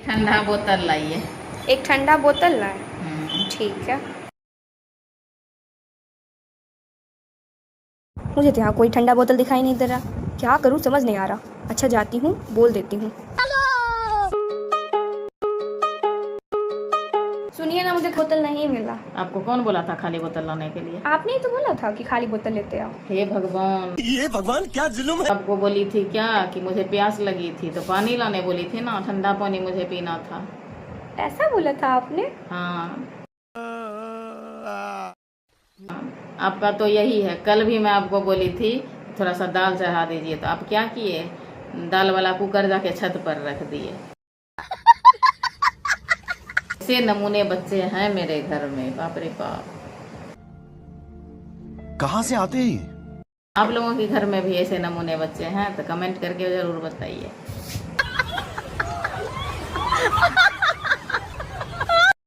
ठंडा बोतल लाइए। एक ठंडा बोतल लाए। ठीक है। मुझे तो यहाँ कोई ठंडा बोतल दिखाई नहीं दे रहा, क्या करूँ समझ नहीं आ रहा। अच्छा जाती हूँ, बोल देती हूँ। सुनिए ना, मुझे बोतल नहीं मिला। आपको कौन बोला था खाली बोतल लाने के लिए? आपने ही तो बोला था कि खाली बोतल लेते आओ। हे भगवान, ये भगवान क्या जुल्म है। आपको बोली थी क्या कि मुझे प्यास लगी थी तो पानी लाने बोली थी ना, ठंडा पानी मुझे पीना था। ऐसा बोला था आपने? हाँ, आपका तो यही है। कल भी मैं आपको बोली थी थोड़ा सा दाल चढ़ा दीजिए, तो आप क्या किए? दाल वाला कुकर जाके छत पर रख दिए। ऐसे नमूने बच्चे हैं मेरे घर में, बाप रे बाप। कहाँ से आते हैं ये? आप लोगों के घर में भी ऐसे नमूने बच्चे हैं तो कमेंट करके जरूर बताइए।